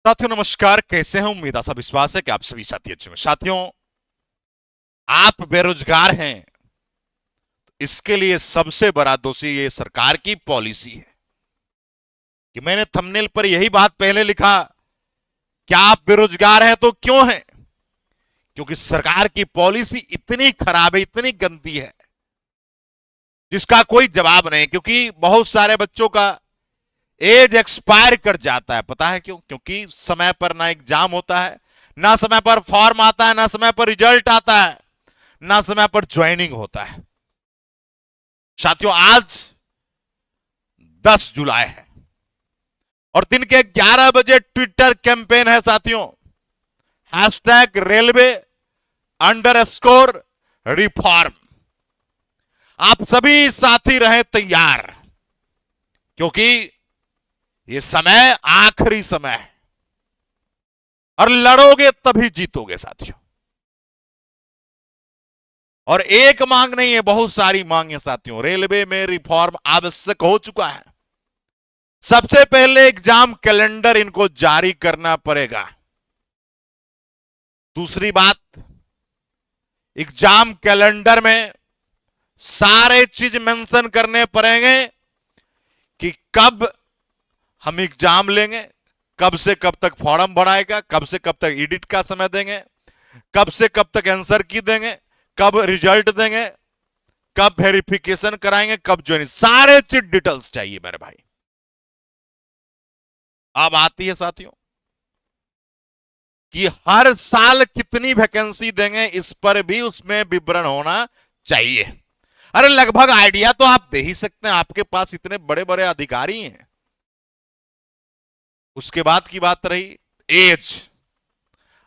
साथियों नमस्कार, कैसे हैं? उम्मीद आशा विश्वास है कि आप सभी साथी अच्छे होंगे। साथियों, आप बेरोजगार हैं, इसके लिए सबसे बड़ा दोषी ये सरकार की पॉलिसी है। कि मैंने थंबनेल पर यही बात पहले लिखा, क्या आप बेरोजगार हैं तो क्यों हैं? क्योंकि सरकार की पॉलिसी इतनी खराब है, इतनी गंदी है, जिसका कोई जवाब नहीं। क्योंकि बहुत सारे बच्चों का एज एक्सपायर कर जाता है। पता है क्यों? क्योंकि समय पर ना एग्जाम होता है, ना समय पर फॉर्म आता है, ना समय पर रिजल्ट आता है, ना समय पर ज्वाइनिंग होता है। साथियों, आज 10 जुलाई है और दिन के 11 बजे ट्विटर कैंपेन है। साथियों, हैशटैग रेलवे अंडरस्कोर रिफॉर्म। आप सभी साथी रहे तैयार, क्योंकि ये समय आखिरी समय है और लड़ोगे तभी जीतोगे साथियों। और एक मांग नहीं है, बहुत सारी मांग है साथियों। रेलवे में रिफॉर्म आवश्यक हो चुका है। सबसे पहले एग्जाम कैलेंडर इनको जारी करना पड़ेगा। दूसरी बात, एग्जाम कैलेंडर में सारे चीज मेंशन करने पड़ेंगे कि कब हम एग्जाम लेंगे, कब से कब तक फॉर्म भराएगा, कब से कब तक एडिट का समय देंगे, कब से कब तक आंसर की देंगे, कब रिजल्ट देंगे, कब वेरिफिकेशन कराएंगे, कब ज्वाइन, सारे चीज डिटेल्स चाहिए मेरे भाई। अब आती है साथियों कि हर साल कितनी वैकेंसी देंगे, इस पर भी उसमें विवरण होना चाहिए। अरे लगभग आइडिया तो आप दे ही सकते हैं, आपके पास इतने बड़े बड़े अधिकारी हैं। उसके बाद की बात रही एज।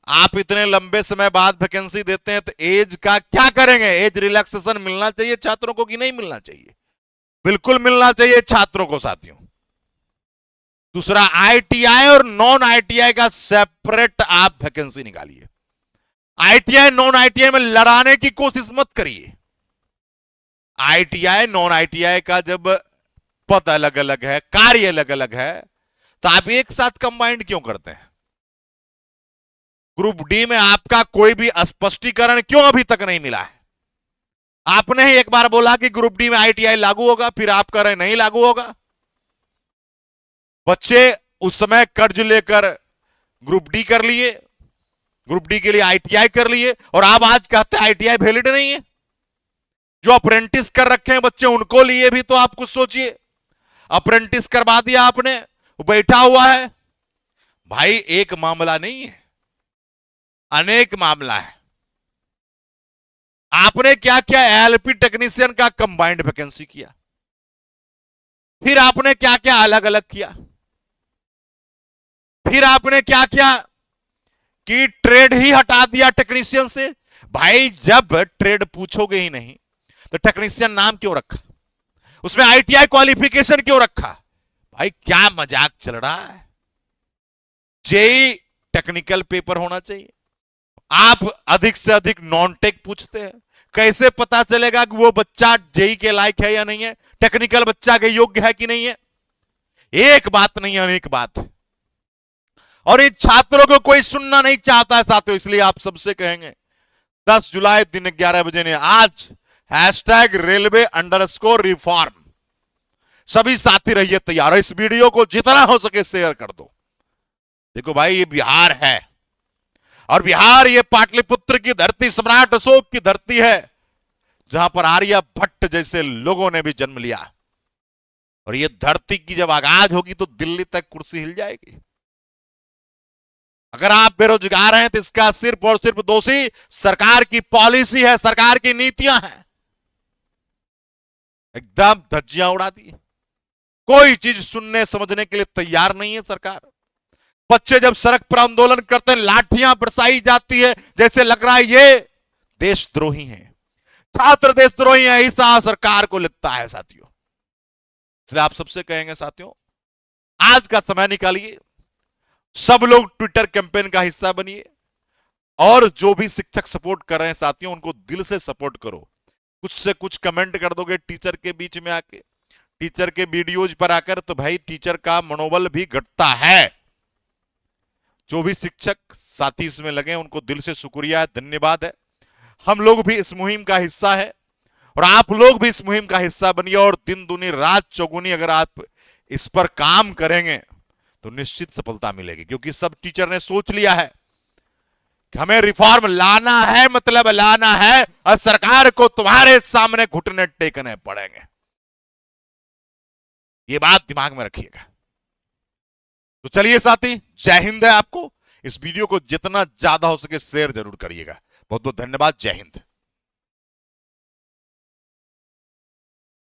आप इतने लंबे समय बाद वैकेंसी देते हैं तो एज का क्या करेंगे? एज रिलैक्सेशन मिलना चाहिए छात्रों को कि नहीं मिलना चाहिए? बिल्कुल मिलना चाहिए छात्रों को साथियों। दूसरा, आईटीआई और नॉन आईटीआई का सेपरेट आप वैकेंसी निकालिए। आईटीआई नॉन आईटीआई में लड़ाने की कोशिश मत करिए। आईटीआई नॉन आईटीआई का जब पद अलग अलग है, कार्य अलग अलग है, तो आप एक साथ कंबाइंड क्यों करते हैं? ग्रुप डी में आपका कोई भी स्पष्टीकरण क्यों अभी तक नहीं मिला है? आपने ही एक बार बोला कि ग्रुप डी में आईटीआई लागू होगा, फिर आप कह रहे नहीं लागू होगा। बच्चे उस समय कर्ज लेकर ग्रुप डी कर लिए, ग्रुप डी के लिए आईटीआई कर लिए, और आप आज कहते हैं आईटीआई वैलिड नहीं है। जो अप्रेंटिस कर रखे हैं बच्चे, उनको लिए भी तो आप कुछ सोचिए। अप्रेंटिस करवा दिया आपने, वो बैठा हुआ है। भाई एक मामला नहीं है, अनेक मामला है। आपने क्या किया? एलपी टेक्नीशियन का कंबाइंड वैकेंसी किया, फिर आपने क्या क्या अलग अलग किया, फिर आपने क्या किया कि ट्रेड ही हटा दिया टेक्नीशियन से। भाई जब ट्रेड पूछोगे ही नहीं तो टेक्नीशियन नाम क्यों रखा? उसमें आईटीआई क्वालिफिकेशन क्यों रखा? भाई क्या मजाक चल रहा है? जेई टेक्निकल पेपर होना चाहिए। आप अधिक से अधिक नॉन टेक पूछते हैं। कैसे पता चलेगा कि वो बच्चा जेई के लायक है या नहीं है, टेक्निकल बच्चा के योग्य है कि नहीं है? एक बात नहीं, अनेक बात है। और इन छात्रों को कोई सुनना नहीं चाहता है साथियों। इसलिए आप सबसे कहेंगे 10 जुलाई दिन 11 बजे ने आज हैशटैग रेलवे अंडरस्कोर रिफॉर्म। सभी साथी रहिए तैयार। इस वीडियो को जितना हो सके शेयर कर दो। देखो भाई, ये बिहार है और बिहार ये पाटलिपुत्र की धरती, सम्राट अशोक की धरती है, जहां पर आर्यभट्ट जैसे लोगों ने भी जन्म लिया। और ये धरती की जब आगाज होगी तो दिल्ली तक कुर्सी हिल जाएगी। अगर आप बेरोजगार हैं तो इसका सिर्फ और सिर्फ दोषी सरकार की पॉलिसी है, सरकार की नीतियां हैं। एकदम धज्जियां उड़ा दी। कोई चीज सुनने समझने के लिए तैयार नहीं है सरकार। बच्चे जब सड़क पर आंदोलन करते हैं, लाठियां बरसाई जाती है, जैसे लग रहा है ये देशद्रोही हैं, छात्र देशद्रोही हैं। ऐसा सरकार को लगता है साथियों। इसलिए आप सबसे कहेंगे साथियों, आज का समय निकालिए, सब लोग ट्विटर कैंपेन का हिस्सा बनिए, और जो भी शिक्षक सपोर्ट कर रहे हैं साथियों, उनको दिल से सपोर्ट करो। कुछ से कुछ कमेंट कर दोगे टीचर के बीच में आके, टीचर के वीडियोज पर आकर, तो भाई टीचर का मनोबल भी घटता है। जो भी शिक्षक साथी इसमें लगे उनको दिल से शुक्रिया है, धन्यवाद है। हम लोग भी इस मुहिम का हिस्सा है और आप लोग भी इस मुहिम का हिस्सा बनिए और दिन दूनी रात चौगुनी अगर आप इस पर काम करेंगे तो निश्चित सफलता मिलेगी, क्योंकि सब टीचर ने सोच लिया है कि हमें रिफॉर्म लाना है, मतलब लाना है, और सरकार को तुम्हारे सामने घुटने टेकने पड़ेंगे। ये बात दिमाग में रखिएगा। तो चलिए साथी, जय हिंद है आपको। इस वीडियो को जितना ज्यादा हो सके शेयर जरूर करिएगा। बहुत बहुत धन्यवाद। जय हिंद।